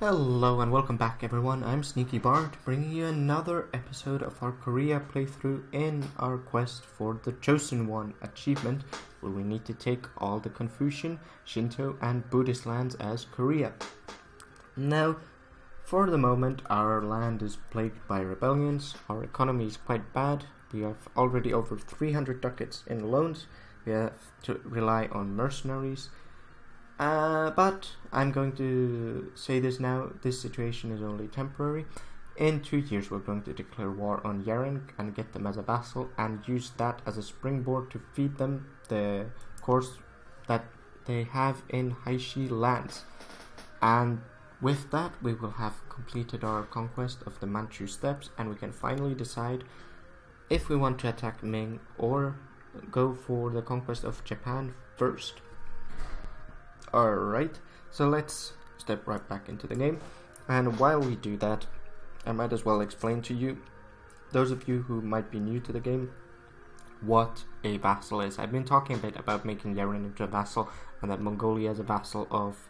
Hello and welcome back everyone, I'm Sneaky Bard, bringing you another episode of our Korea playthrough in our quest for the Choson One achievement, where we need to take all the Confucian, Shinto and Buddhist lands as Korea. Now, for the moment our land is plagued by rebellions, our economy is quite bad, we have already over 300 ducats in loans, we have to rely on mercenaries. But I'm going to say this now, this situation is only temporary. In 2 years we're going to declare war on Yeren and get them as a vassal and use that as a springboard to feed them the course that they have in Haishi lands. And with that we will have completed our conquest of the Manchu steppes and we can finally decide if we want to attack Ming or go for the conquest of Japan first. Alright, so let's step right back into the game, and while we do that, I might as well explain to you, those of you who might be new to the game, what a vassal is. I've been talking a bit about making Yeren into a vassal, and that Mongolia is a vassal of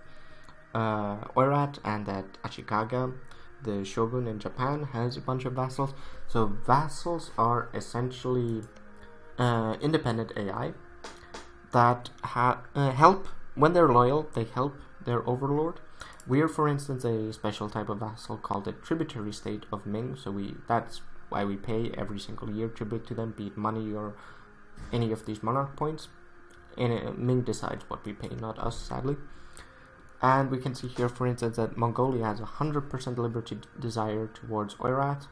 Oirat, and that Ashikaga, the shogun in Japan, has a bunch of vassals. So vassals are essentially independent AI that help. When they're loyal, they help their overlord. We are, for instance, a special type of vassal called a tributary state of Ming, so that's why we pay every single year tribute to them, be it money or any of these monarch points. And Ming decides what we pay, not us, sadly. And we can see here, for instance, that Mongolia has 100% liberty desire towards Oirat,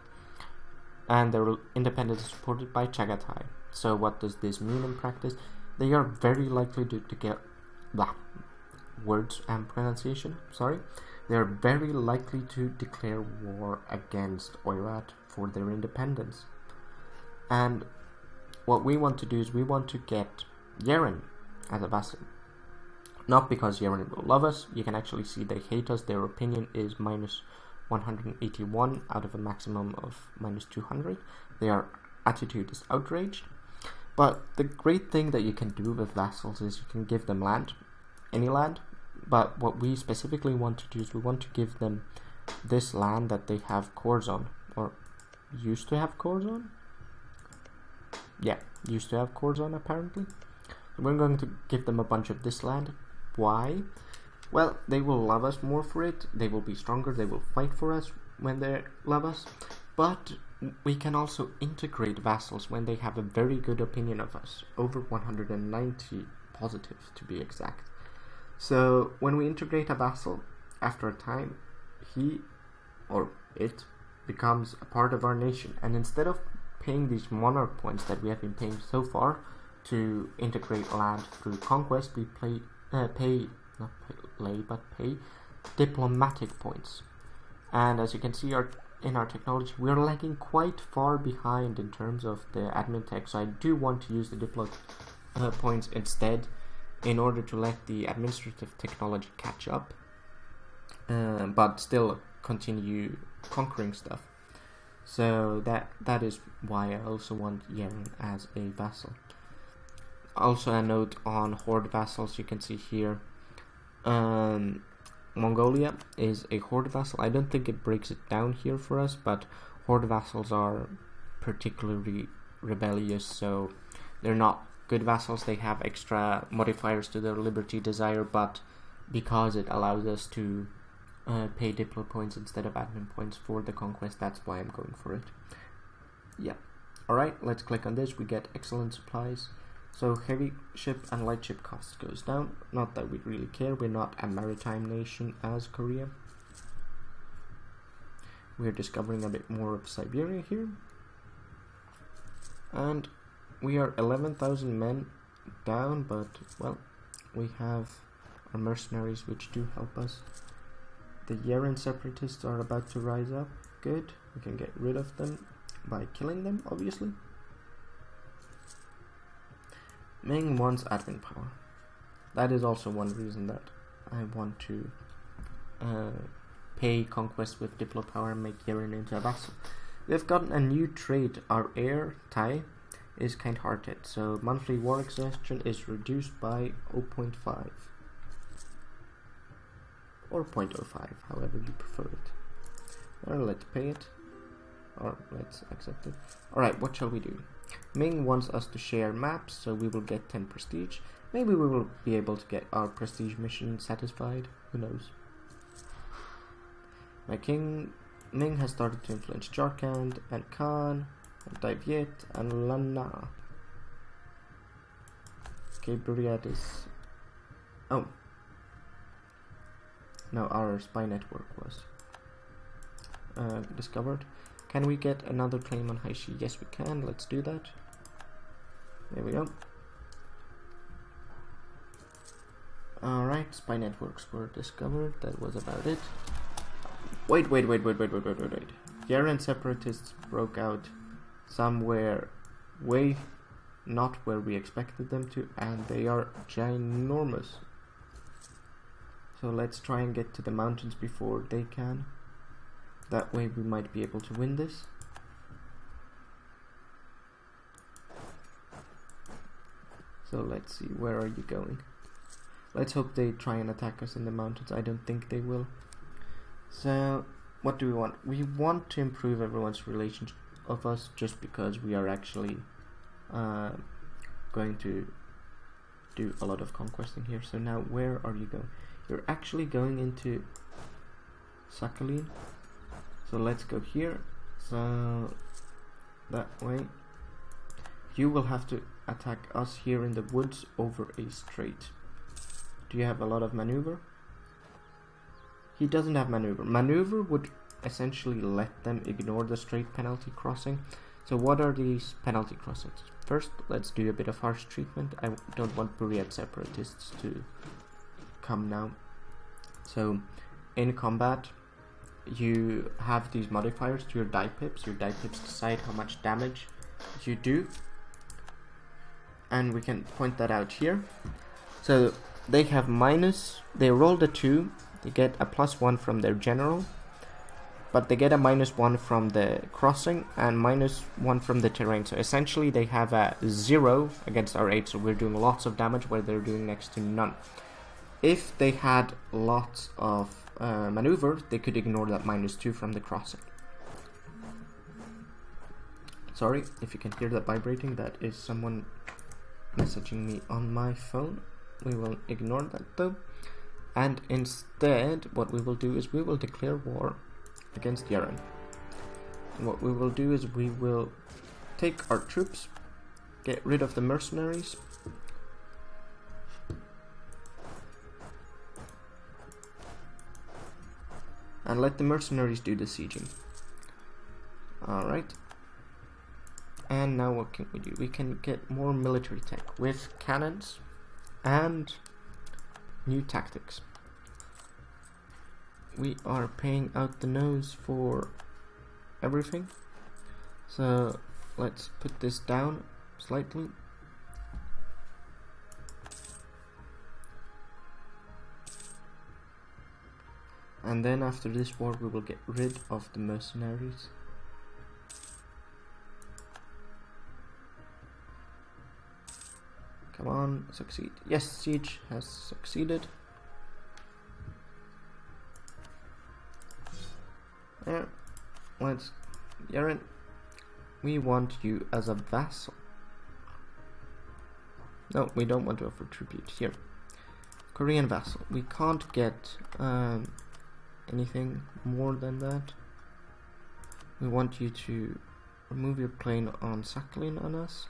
and their independence is supported by Chagatai. So what does this mean in practice? They are very likely to get words and pronunciation, they are very likely to declare war against Oirat for their independence. And what we want to do is we want to get Yeren as a vassal. Not because Yeren will love us, you can actually see they hate us, their opinion is minus 181 out of a maximum of minus 200. Their attitude is outraged. But the great thing that you can do with vassals is you can give them land, any land, but what we specifically want to do is we want to give them this land that they have cores on, or used to have cores on? Yeah, used to have cores on apparently. So we're going to give them a bunch of this land. Why? Well, they will love us more for it, they will be stronger, they will fight for us when they love us, but we can also integrate vassals when they have a very good opinion of us, over 190 positive to be exact. So when we integrate a vassal, after a time, he or it becomes a part of our nation, and instead of paying these monarch points that we have been paying so far to integrate land through conquest, we pay diplomatic points. And as you can see, in our technology, we are lagging quite far behind in terms of the admin tech, so I do want to use the diplo points instead in order to let the administrative technology catch up, but still continue conquering stuff. So that is why I also want Yeren as a vassal. Also a note on horde vassals, you can see here, Mongolia is a horde vassal. I don't think it breaks it down here for us, but horde vassals are particularly rebellious, so they're not good vassals. They have extra modifiers to their liberty desire, but because it allows us to pay diplo points instead of admin points for the conquest, that's why I'm going for it. Yeah. Alright, let's click on this. We get excellent supplies. So heavy ship and light ship cost goes down. Not that we really care, we're not a maritime nation as Korea. We're discovering a bit more of Siberia here. And we are 11,000 men down, but well, we have our mercenaries which do help us. The Yeren separatists are about to rise up. Good, we can get rid of them by killing them, obviously. Ming wants admin power. That is also one reason that I want to pay conquest with diplo power and make Yeren into a vassal. We've gotten a new trade. Our heir, Tai, is kind-hearted, so monthly war exhaustion is reduced by 0.5. or 0.05, however you prefer it. Or let's pay it, or let's accept it. Alright, what shall we do? Ming wants us to share maps, so we will get 10 prestige. Maybe we will be able to get our prestige mission satisfied, who knows. My king Ming has started to influence Jharkhand and Khan and Daiviet and Lana. Okay, Buryat is... oh. No, our spy network was discovered. Can we get another claim on Haishi? Yes, we can. Let's do that. There we go. Alright, spy networks were discovered. That was about it. Wait. Yaren separatists broke out somewhere way not where we expected them to, and they are ginormous. So let's try and get to the mountains before they can. That way we might be able to win this. So let's see, where are you going? Let's hope they try and attack us in the mountains. I don't think they will. So what do we want? We want to improve everyone's relationship of us, just because we are actually going to do a lot of conquesting here. So now where are you going? You're actually going into Sakhalin. So let's go here. So that way. You will have to attack us here in the woods over a strait. Do you have a lot of maneuver? He doesn't have maneuver. Maneuver would essentially let them ignore the strait penalty crossing. So what are these penalty crossings? First, let's do a bit of harsh treatment. I don't want Buryat separatists to come now. So in combat, you have these modifiers to your die pips. Your die pips decide how much damage you do, and we can point that out here. So they have minus, they rolled a 2, they get a +1 from their general, but they get a -1 from the crossing and -1 from the terrain. So essentially they have a 0 against our 8, so we're doing lots of damage where they're doing next to none. If they had lots of maneuver, they could ignore that -2 from the crossing. Sorry if you can hear that vibrating, that is someone messaging me on my phone. We will ignore that though, and instead what we will do is we will declare war against Yaren. And what we will do is we will take our troops, get rid of the mercenaries, and let the mercenaries do the sieging. Alright. And now what can we do? We can get more military tech with cannons and new tactics. We are paying out the nose for everything. So let's put this down slightly. And then after this war we will get rid of the mercenaries. Come on, succeed. Yes, siege has succeeded. There. Let's... Yaren, we want you as a vassal. No, we don't want to offer tribute. Here. Korean vassal. We can't get anything more than that. We want you to remove your claim on Sakhalin on us.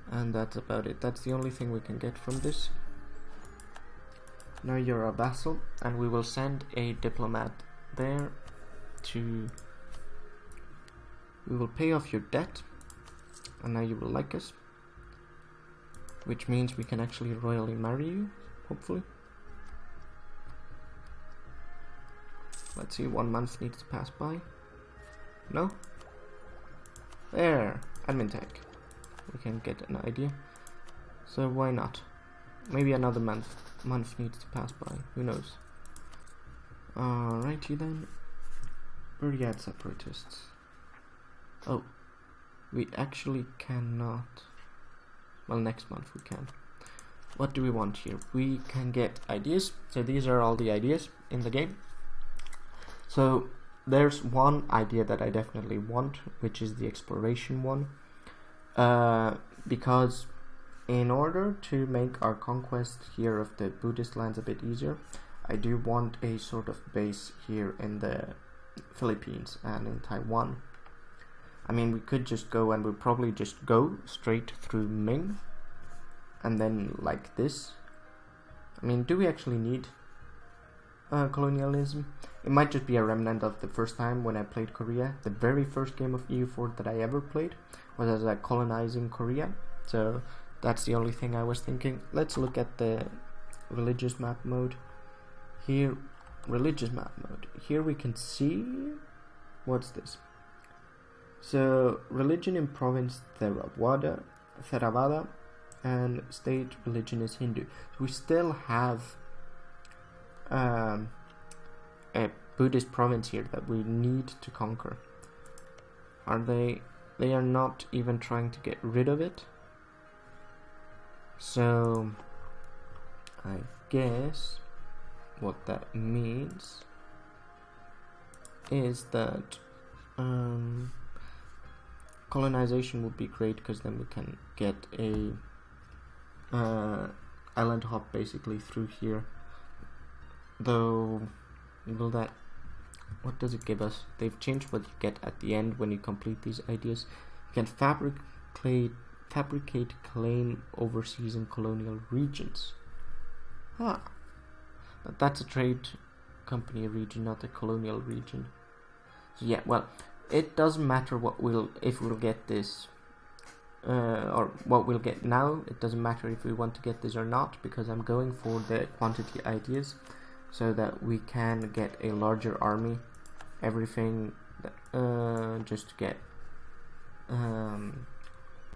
And that's about it. That's the only thing we can get from this. Now you're a vassal, and we will send a diplomat there to... We will pay off your debt, and now you will like us. Which means we can actually royally marry you, hopefully. Let's see, 1 month needs to pass by. No? There! Admin tech. We can get an idea. So why not? Maybe another month needs to pass by. Who knows? Alrighty then. Buryat separatists. Oh. We actually cannot. Well, next month we can. what do we want here? We can get ideas. So these are all the ideas in the game. So there's one idea that I definitely want, which is the exploration one, because in order to make our conquest here of the Buddhist lands a bit easier, I do want a sort of base here in the Philippines and in Taiwan. I mean, we could just go, and we'll probably just go straight through Ming and then like this. I mean, do we actually need colonialism? It might just be a remnant of the first time when I played Korea. The very first game of EU4 that I ever played was as a colonizing Korea, so that's the only thing I was thinking. Let's look at the religious map mode. Here, religious map mode. Here we can see, what's this? So, religion in province Theravada, and state religion is Hindu. So we still have a Buddhist province here that we need to conquer. Are they? They are not even trying to get rid of it. So I guess what that means is that colonization would be great, because then we can get a island hop basically through here. Though, will that, what does it give us? They've changed what you get at the end when you complete these ideas. You can fabricate claim overseas and colonial regions. But that's a trade company region, not a colonial region. So yeah, well, it doesn't matter what if we'll get this or what we'll get now. It doesn't matter if we want to get this or not, because I'm going for the quantity ideas, so that we can get a larger army, everything just to get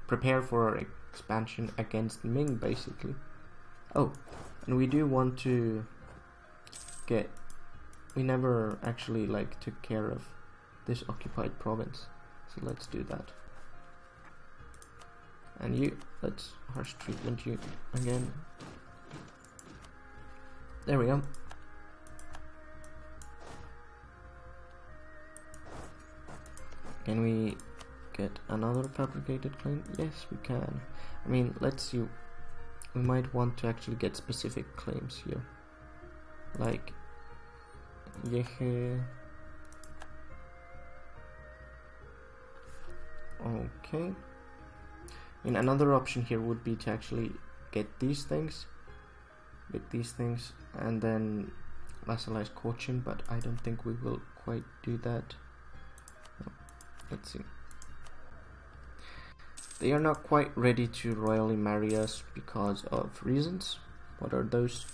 prepare for our expansion against Ming basically. Oh, and we do want to get, we never actually took care of this occupied province, so let's do that. And you, let's harsh treatment you again. There we go. Can we get another fabricated claim? Yes, we can. I mean, let's see. We might want to actually get specific claims here, like Yehe. Okay. I mean, another option here would be to actually get these things, and then vassalize Cochin, but I don't think we will quite do that. Let's see. They are not quite ready to royally marry us because of reasons. What are those?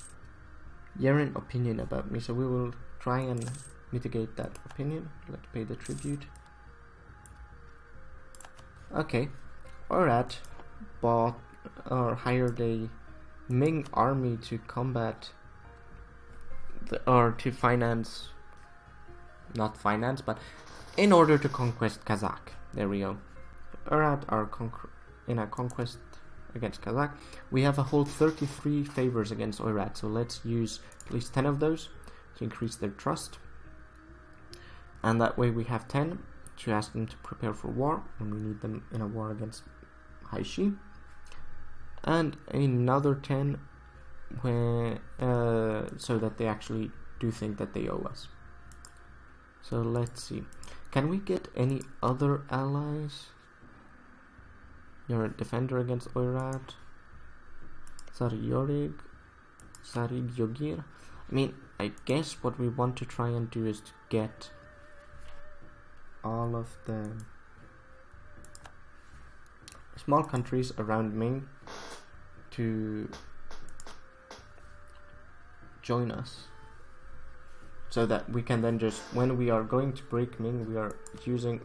Yeren opinion about me, so we will try and mitigate that opinion. Let's pay the tribute. Okay, alright, bought or hired a Ming army to combat or to finance, not finance, but in order to conquest Kazakh. There we go. Alright, in our conquest against Kazakh, we have a whole 33 favors against Oirat, so let's use at least 10 of those to increase their trust, and that way we have 10 to ask them to prepare for war, and we need them in a war against Haishi, and another 10 where, so that they actually do think that they owe us. So let's see, can we get any other allies? You're a defender against Oirat, Sarig Yogir. I mean, I guess what we want to try and do is to get all of the small countries around Ming to join us, so that we can then just, when we are going to break Ming, we are using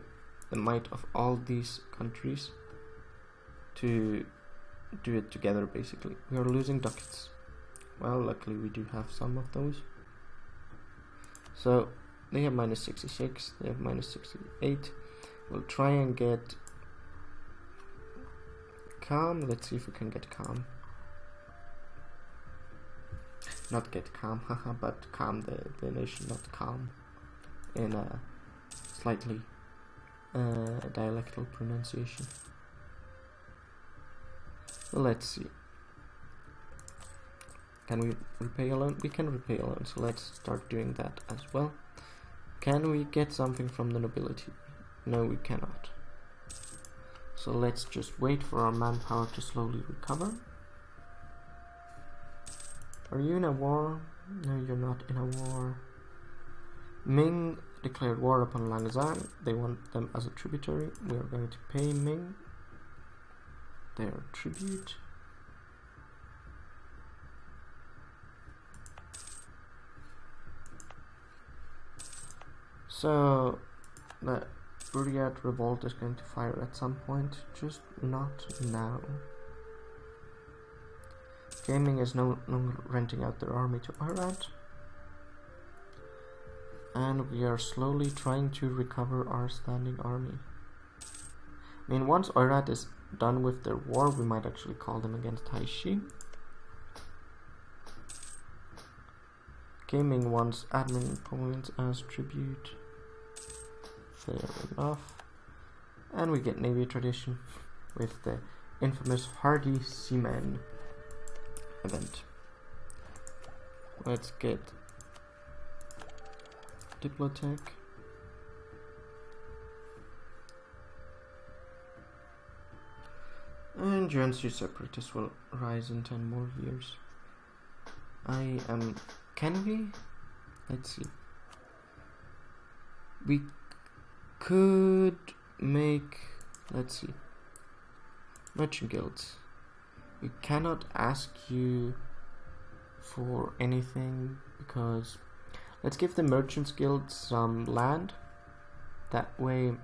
the might of all these countries to do it together basically. We are losing ducats. Well, luckily we do have some of those. So they have minus 66, they have minus 68. We'll try and get calm. Let's see if we can get calm. not get calm, haha, but calm the nation, not calm, in a slightly dialectal pronunciation. Well, let's see. Can we repay a loan? We can repay a loan, so let's start doing that as well. Can we get something from the nobility? No, we cannot. So let's just wait for our manpower to slowly recover. Are you in a war? No, you're not in a war. Ming declared war upon Langzang. They want them as a tributary. We are going to pay Ming their tribute. So the Buryat revolt is going to fire at some point, just not now. Gaming is no longer renting out their army to Irat, and we are slowly trying to recover our standing army. I mean, once Irat is done with their war, we might actually call them against Taishi. Gaming wants admin points as tribute. Fair enough. And we get Navy tradition with the infamous Hardy Seamen event. Let's get Diplotech. And Jiangsu Separatists will rise in 10 more years. Can we? Let's see. We could make, let's see, merchant guilds. We cannot ask you for anything because let's give the merchants guild some land. That way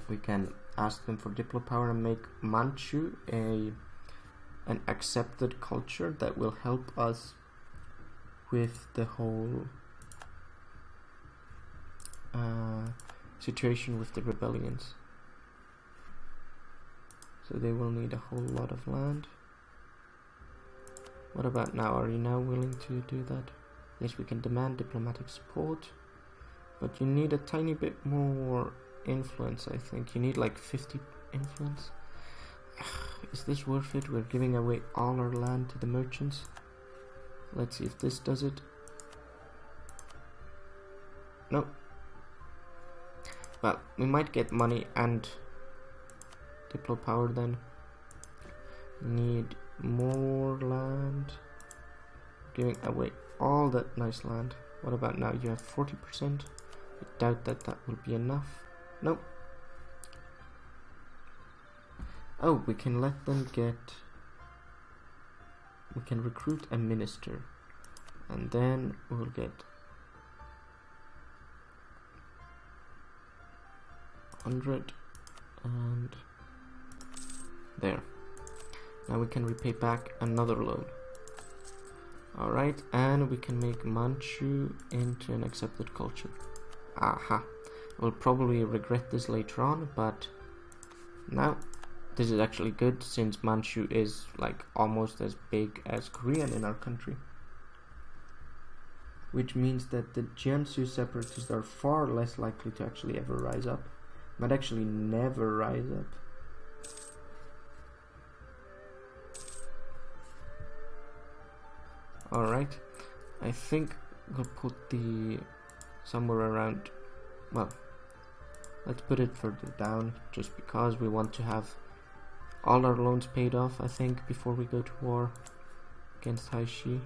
we can ask them for diplo power and make Manchu an accepted culture that will help us with the whole situation with the rebellions. So they will need a whole lot of land. What about now? Are you now willing to do that? Yes, we can demand diplomatic support, but you need a tiny bit more influence. I think you need like 50 influence. Is this worth it? We're giving away all our land to the merchants. Let's see if this does it. No. Well, we might get money and diplo power then. Need more land. Giving away all that nice land. What about now? You have 40%. I doubt that that will be enough. Nope. Oh, we can let them get... We can recruit a minister. And then we'll get 100 and there. Now we can repay back another loan. Alright, and we can make Manchu into an accepted culture. Aha. We'll probably regret this later on, but now this is actually good since Manchu is like almost as big as Korean in our country. Which means that the Jiangsu separatists are far less likely to actually ever rise up. Might actually never rise up. Alright, I think we'll put the somewhere around, well, let's put it further down just because we want to have all our loans paid off, I think, before we go to war against Taishi.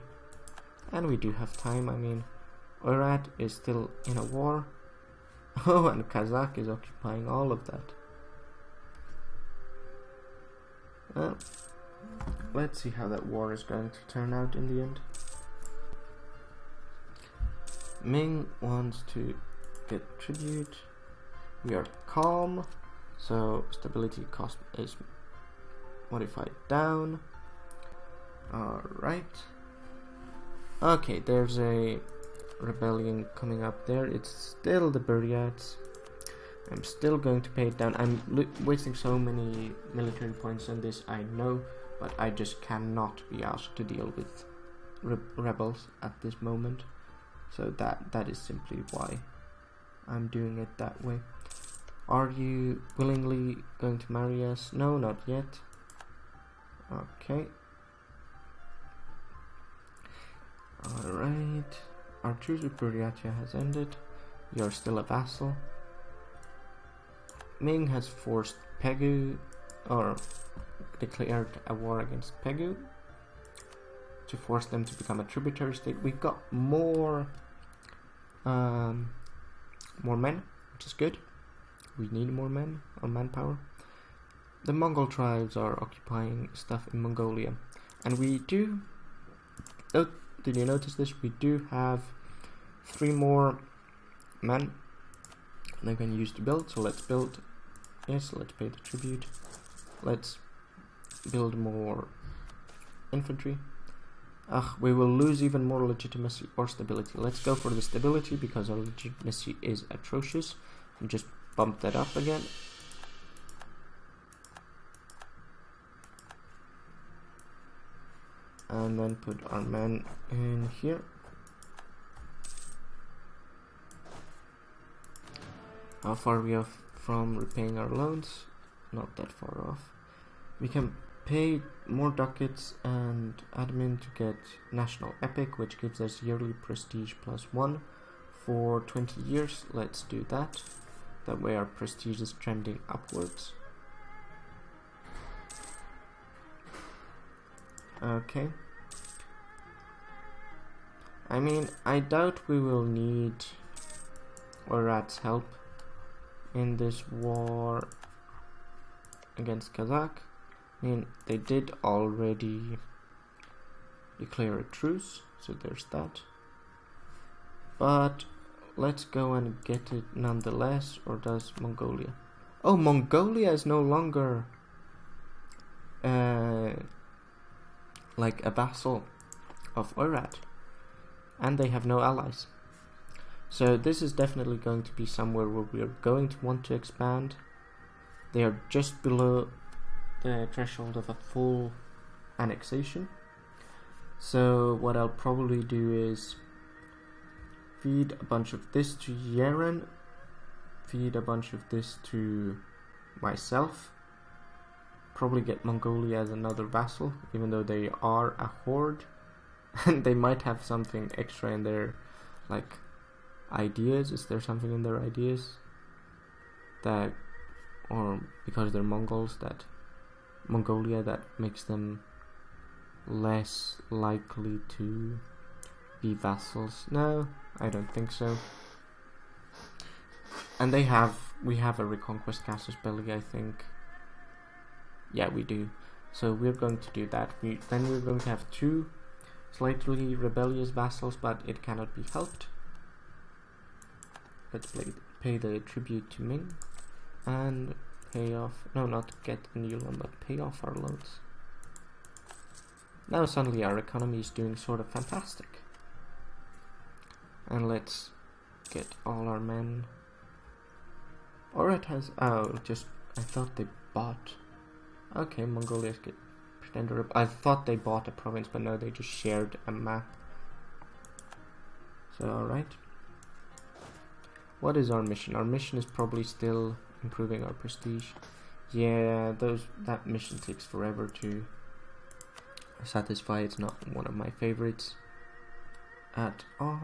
And we do have time. I mean, Irat is still in a war. Oh, and Kazakh is occupying all of that. Well, let's see how that war is going to turn out in the end. Ming wants to get tribute. We are calm, so stability cost is modified down. Alright. Okay, there's a rebellion coming up there. It's still the Buryats. I'm still going to pay it down. I'm wasting so many military points on this, I know, but I just cannot be asked to deal with rebels at this moment. So that is simply why I'm doing it that way. Are you willingly going to marry us? No, not yet. Okay. Alright. Our truce with Buryatia has ended. You're still a vassal. Ming has forced Pegu, or declared a war against Pegu, to force them to become a tributary state. We got more men, which is good. We need more men, or manpower. The Mongol tribes are occupying stuff in Mongolia, and we do. Oh, did you notice this? We do have 3 more men they can use to build. So let's build. Yes, let's pay the tribute. Let's build more infantry. We will lose even more legitimacy or stability. Let's go for the stability because our legitimacy is atrocious. And just bump that up again. And then put our men in here. How far are we off from repaying our loans? Not that far off. We can pay more ducats and admin to get national epic, which gives us yearly prestige +1 for 20 years. Let's do that. That way our prestige is trending upwards. Okay. I mean, I doubt we will need Oirat's help in this war against Kazakh. I mean, they did already declare a truce, so there's that. But let's go and get it nonetheless, or does Mongolia? Oh, Mongolia is no longer like a vassal of Oirat, and they have no allies. So this is definitely going to be somewhere where we are going to want to expand. They are just below the threshold of a full annexation. So what I'll probably do is feed a bunch of this to Yeren, feed a bunch of this to myself, probably get Mongolia as another vassal, even though they are a horde, and they might have something extra in their, like, ideas. Is there something in their ideas that, or because they're Mongols, that Mongolia that makes them less likely to be vassals? No, I don't think so. And we have a reconquest casus belli, I think. Yeah, we do. So we're going to do that. Then we're going to have 2 slightly rebellious vassals, but it cannot be helped. Let's pay the tribute to Ming and pay off, no, not get a new loan, but pay off our loans. Now suddenly our economy is doing sort of fantastic. And let's get all our men. Or it has, oh, just, I thought they bought. Okay, Mongolia's get pretender. I thought they bought a province, but no, they just shared a map. So, alright. What is our mission? Our mission is probably still improving our prestige. Yeah, that mission takes forever to satisfy. It's not one of my favorites at all.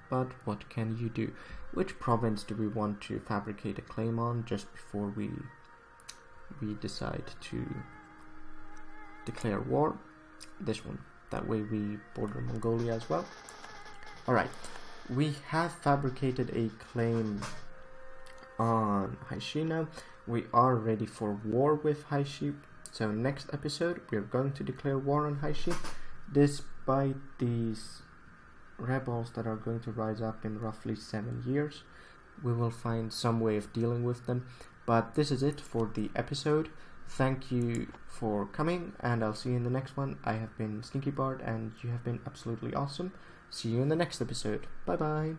But what can you do? Which province do we want to fabricate a claim on just before we decide to declare war? This one. That way we border Mongolia as well. Alright. We have fabricated a claim on Haishi now. We are ready for war with Haishi. So next episode we are going to declare war on Haishi. Despite these rebels that are going to rise up in roughly 7 years, we will find some way of dealing with them. But this is it for the episode. Thank you for coming, and I'll see you in the next one. I have been Stinky Bard, and you have been absolutely awesome. See you in the next episode. Bye bye.